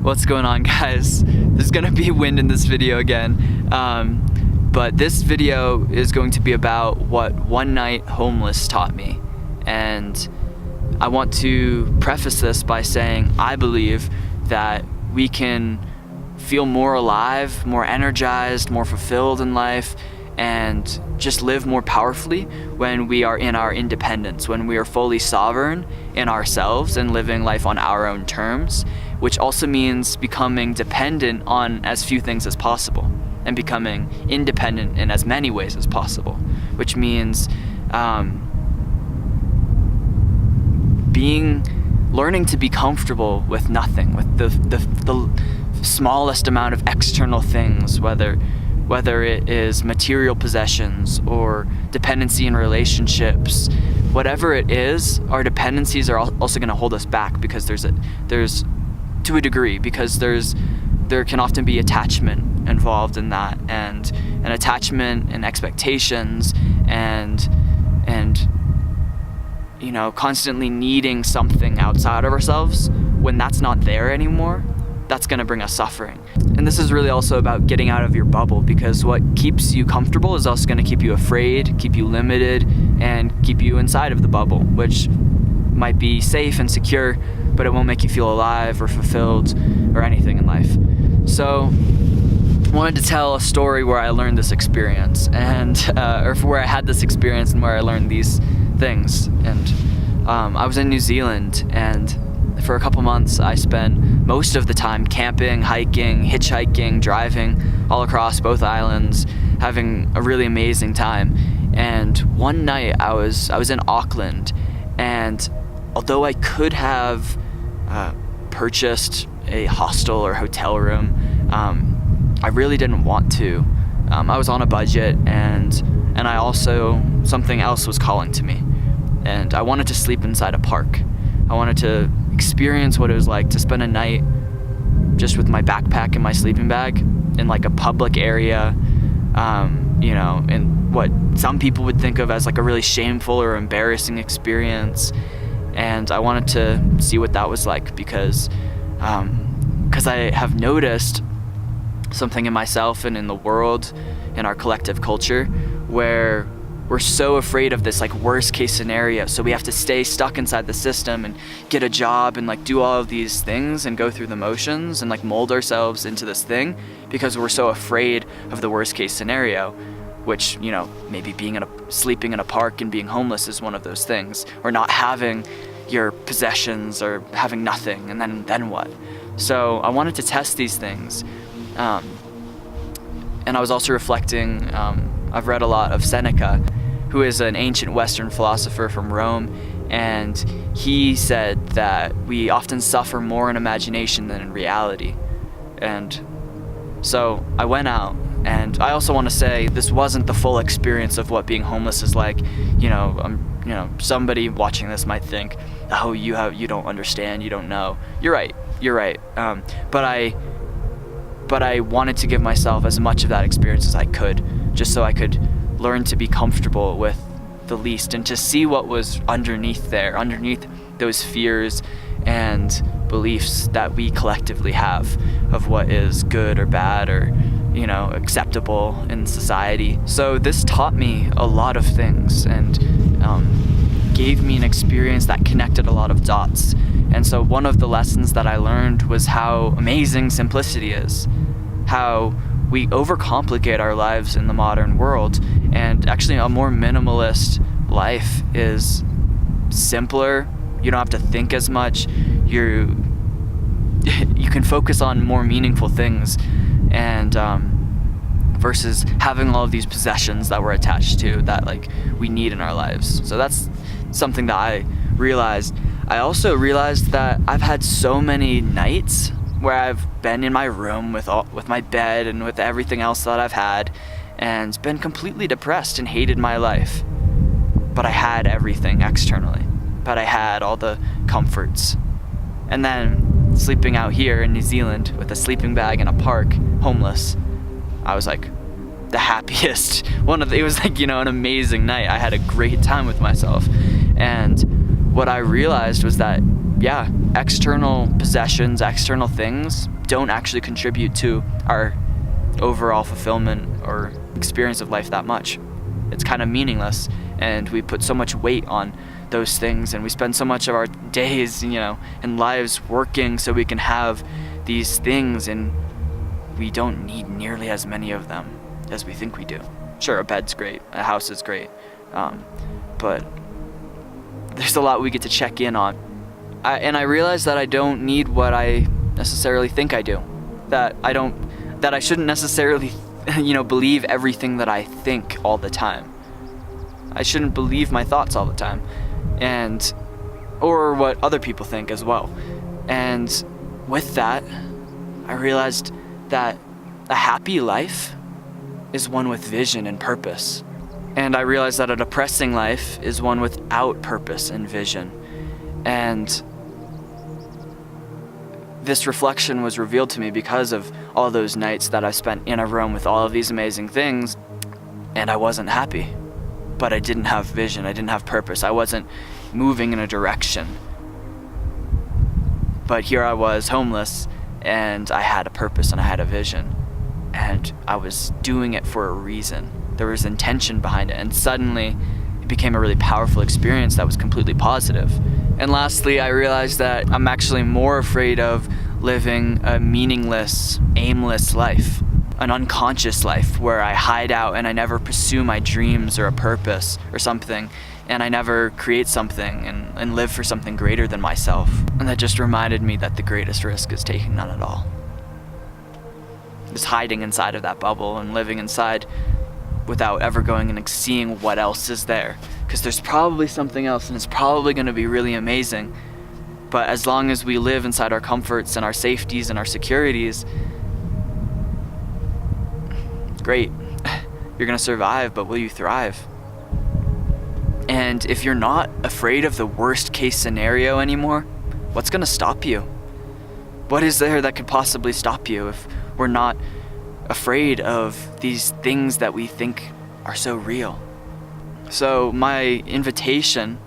What's going on, guys? There's gonna be wind in this video again, but this video is going to be about what one night homeless taught me. And I want to preface this by saying I believe that we can feel more alive, more energized, more fulfilled in life, and just live more powerfully when we are in our independence, when we are fully sovereign in ourselves and living life on our own terms, which also means becoming dependent on as few things as possible and becoming independent in as many ways as possible, which means learning to be comfortable with nothing, with the smallest amount of external things, whether it is material possessions or dependency in relationships. Whatever it is, our dependencies are also going to hold us back, because there's to a degree, because there can often be attachment involved in that, and an attachment and expectations and you know, constantly needing something outside of ourselves. When that's not there anymore, that's going to bring us suffering. And this is really also about getting out of your bubble, because what keeps you comfortable is also going to keep you afraid, keep you limited, and keep you inside of the bubble, which might be safe and secure, but it won't make you feel alive or fulfilled or anything in life. So I wanted to tell a story where I learned this experience, and or where I had this experience and where I learned these things. And I was in New Zealand, and for a couple months I spent most of the time camping, hiking, hitchhiking, driving all across both islands, having a really amazing time. And one night I was in Auckland, and although I could have purchased a hostel or hotel room, I really didn't want to. I was on a budget, and I also, something else was calling to me, and I wanted to sleep inside a park. I wanted to experience what it was like to spend a night just with my backpack and my sleeping bag in like a public area, you know, in what some people would think of as like a really shameful or embarrassing experience. And I wanted to see what that was like, because I have noticed something in myself and in the world, in our collective culture, where we're so afraid of this like worst case scenario, so we have to stay stuck inside the system and get a job and like do all of these things and go through the motions and like mold ourselves into this thing, because we're so afraid of the worst case scenario, which, you know, maybe sleeping in a park and being homeless is one of those things, or not having your possessions or having nothing, and then what? So I wanted to test these things, and I was also reflecting. I've read a lot of Seneca, who is an ancient Western philosopher from Rome, and he said that we often suffer more in imagination than in reality. And so I went out, and I also want to say this wasn't the full experience of what being homeless is like. You know, somebody watching this might think, oh, you don't understand, you don't know. You're right. But I wanted to give myself as much of that experience as I could, just so I could learn to be comfortable with the least, and to see what was underneath those fears and beliefs that we collectively have of what is good or bad, or, you know, acceptable in society. So this taught me a lot of things, and gave me an experience that connected a lot of dots. And so one of the lessons that I learned was how amazing simplicity is, how we overcomplicate our lives in the modern world, and actually a more minimalist life is simpler. You don't have to think as much. You can focus on more meaningful things, and versus having all of these possessions that we're attached to, that like we need in our lives. So that's something that I realized. I also realized that I've had so many nights where I've been in my room with my bed and with everything else that I've had, and been completely depressed and hated my life. But I had everything externally. But I had all the comforts. And then sleeping out here in New Zealand with a sleeping bag in a park, homeless, I was like the happiest. It was like, you know, an amazing night. I had a great time with myself. And what I realized was that, yeah, external possessions, external things don't actually contribute to our overall fulfillment or experience of life that much. It's kind of meaningless, and we put so much weight on those things, and we spend so much of our days, and lives working so we can have these things, and we don't need nearly as many of them as we think we do. Sure, a bed's great, a house is great, but there's a lot we get to check in on. I realize that I don't need what I necessarily think I do. That I shouldn't necessarily, believe everything that I think all the time. I shouldn't believe my thoughts all the time, or what other people think as well. And with that, I realized that a happy life is one with vision and purpose. And I realized that a depressing life is one without purpose and vision. And this reflection was revealed to me because of all those nights that I spent in a room with all of these amazing things, and I wasn't happy. But I didn't have vision, I didn't have purpose, I wasn't moving in a direction. But here I was, homeless, and I had a purpose and I had a vision. And I was doing it for a reason. There was intention behind it, and suddenly it became a really powerful experience that was completely positive. And lastly, I realized that I'm actually more afraid of living a meaningless, aimless life, an unconscious life where I hide out and I never pursue my dreams or a purpose or something, and I never create something and live for something greater than myself. And that just reminded me that the greatest risk is taking none at all. Just hiding inside of that bubble and living inside without ever going and seeing what else is there. Because there's probably something else, and it's probably going to be really amazing. But as long as we live inside our comforts and our safeties and our securities, great. You're going to survive, but will you thrive? And if you're not afraid of the worst case scenario anymore, what's going to stop you? What is there that could possibly stop you if we're not afraid of these things that we think are so real? So my invitation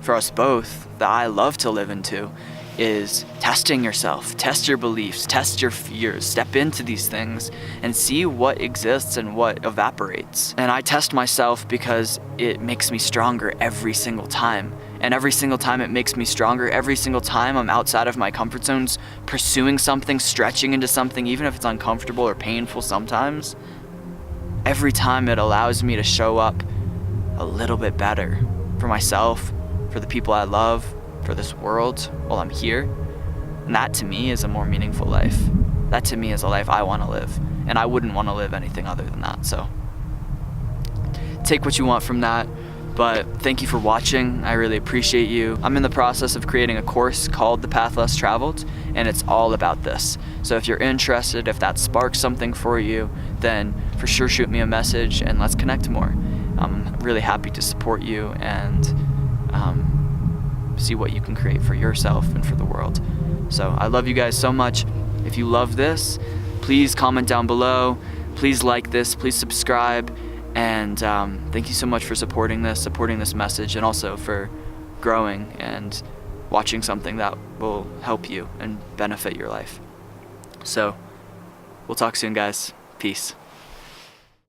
for us both that I love to live into is testing yourself, test your beliefs, test your fears, step into these things and see what exists and what evaporates. And I test myself because it makes me stronger every single time. And every single time it makes me stronger, every single time I'm outside of my comfort zones, pursuing something, stretching into something, even if it's uncomfortable or painful sometimes, every time it allows me to show up a little bit better for myself, for the people I love, for this world while I'm here. And that to me is a more meaningful life. That to me is a life I want to live. And I wouldn't want to live anything other than that. So take what you want from that. But thank you for watching. I really appreciate you. I'm in the process of creating a course called The Path Less Traveled, and it's all about this. So if you're interested, if that sparks something for you, then for sure shoot me a message and let's connect more. I'm really happy to support you and see what you can create for yourself and for the world. So I love you guys so much. If you love this, please comment down below. Please like this. Please subscribe. And thank you so much for supporting this message, and also for growing and watching something that will help you and benefit your life. So we'll talk soon, guys. Peace.